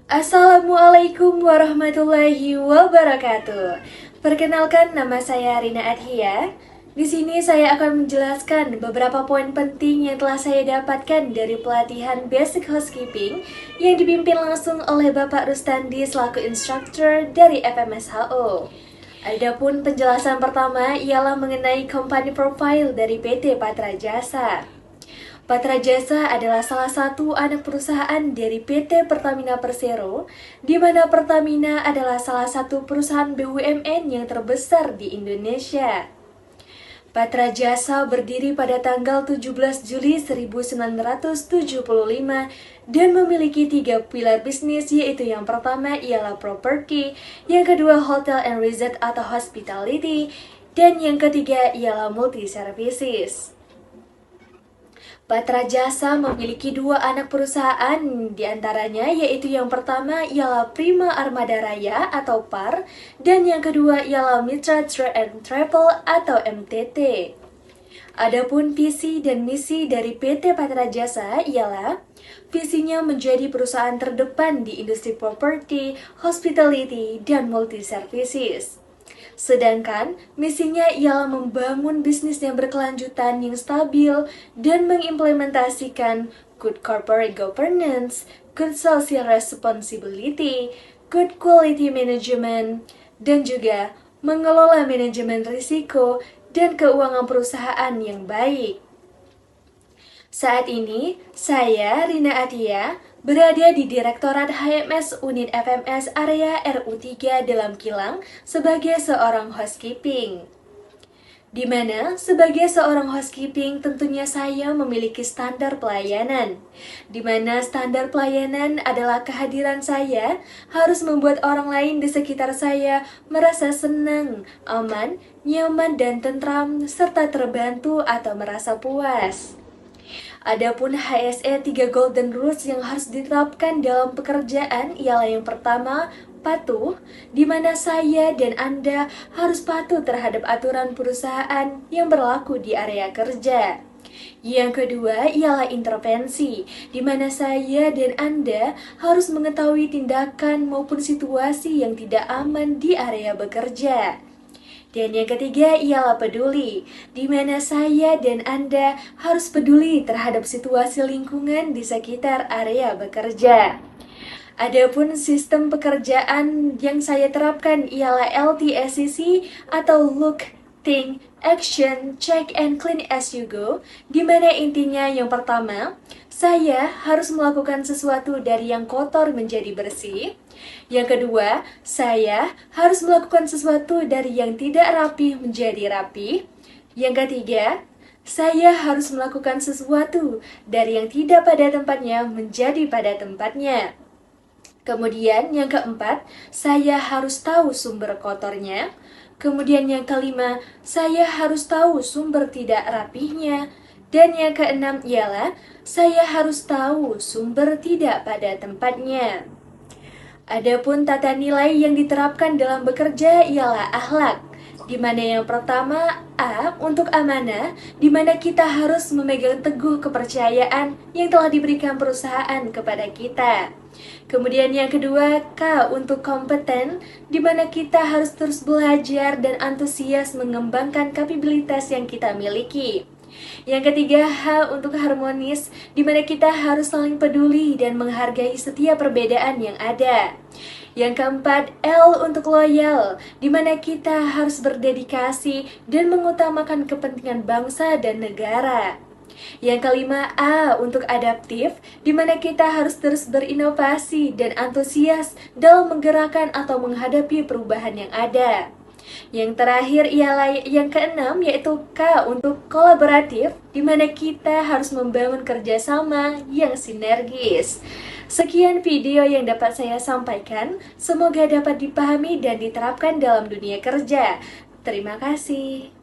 Assalamualaikum warahmatullahi wabarakatuh. Perkenalkan, nama saya Rina Adhia. Di sini saya akan menjelaskan beberapa poin penting yang telah saya dapatkan dari pelatihan Basic Housekeeping yang dipimpin langsung oleh Bapak Rustandi selaku instructor dari FMSHO. Adapun penjelasan pertama ialah mengenai company profile dari PT Patra Jasa. Patra Jasa adalah salah satu anak perusahaan dari PT Pertamina Persero, di mana Pertamina adalah salah satu perusahaan BUMN yang terbesar di Indonesia. Patra Jasa berdiri pada tanggal 17 Juli 1975 dan memiliki 3 pilar bisnis, yaitu yang pertama ialah properti, yang kedua hotel and resort atau hospitality, dan yang ketiga ialah multi services. Patra Jasa memiliki 2 anak perusahaan, diantaranya yaitu yang pertama ialah Prima Armada Raya atau PAR, dan yang kedua ialah Mitra Tour and Travel atau MTT. Adapun visi dan misi dari PT Patra Jasa ialah visinya menjadi perusahaan terdepan di industri properti, hospitality, dan multi services. Sedangkan misinya ialah membangun bisnis yang berkelanjutan yang stabil dan mengimplementasikan good corporate governance, good social responsibility, good quality management, dan juga mengelola manajemen risiko dan keuangan perusahaan yang baik. Saat ini, saya, Rina Atia, berada di Direktorat HMS Unit FMS Area RU3 dalam Kilang sebagai seorang housekeeping. Di mana sebagai seorang housekeeping tentunya saya memiliki standar pelayanan. Di mana standar pelayanan adalah kehadiran saya harus membuat orang lain di sekitar saya merasa senang, aman, nyaman, dan tentram, serta terbantu atau merasa puas. Adapun HSE 3 Golden Rules yang harus diterapkan dalam pekerjaan ialah yang pertama, patuh, di mana saya dan Anda harus patuh terhadap aturan perusahaan yang berlaku di area kerja. Yang kedua ialah intervensi, di mana saya dan Anda harus mengetahui tindakan maupun situasi yang tidak aman di area bekerja. Dan yang ketiga ialah peduli, di mana saya dan Anda harus peduli terhadap situasi lingkungan di sekitar area bekerja. Adapun sistem pekerjaan yang saya terapkan ialah LTSCC atau Look, Think, Action, Check, and Clean as you go, di mana intinya yang pertama, saya harus melakukan sesuatu dari yang kotor menjadi bersih. Yang kedua, saya harus melakukan sesuatu dari yang tidak rapi menjadi rapi. Yang ketiga, saya harus melakukan sesuatu dari yang tidak pada tempatnya menjadi pada tempatnya. Kemudian yang keempat, saya harus tahu sumber kotornya. Kemudian yang kelima, saya harus tahu sumber tidak rapihnya. Dan yang keenam ialah, saya harus tahu sumber tidak pada tempatnya. Adapun tata nilai yang diterapkan dalam bekerja ialah akhlak, di mana yang pertama A untuk amanah, di mana kita harus memegang teguh kepercayaan yang telah diberikan perusahaan kepada kita. Kemudian yang kedua K untuk kompeten, di mana kita harus terus belajar dan antusias mengembangkan kapabilitas yang kita miliki. Yang ketiga H untuk harmonis, di mana kita harus saling peduli dan menghargai setiap perbedaan yang ada. Yang keempat L untuk loyal, di mana kita harus berdedikasi dan mengutamakan kepentingan bangsa dan negara. Yang kelima A untuk adaptif, di mana kita harus terus berinovasi dan antusias dalam menggerakkan atau menghadapi perubahan yang ada. Yang terakhir ialah yang keenam, yaitu K untuk kolaboratif, di mana kita harus membangun kerjasama yang sinergis. Sekian video yang dapat saya sampaikan, semoga dapat dipahami dan diterapkan dalam dunia kerja. Terima kasih.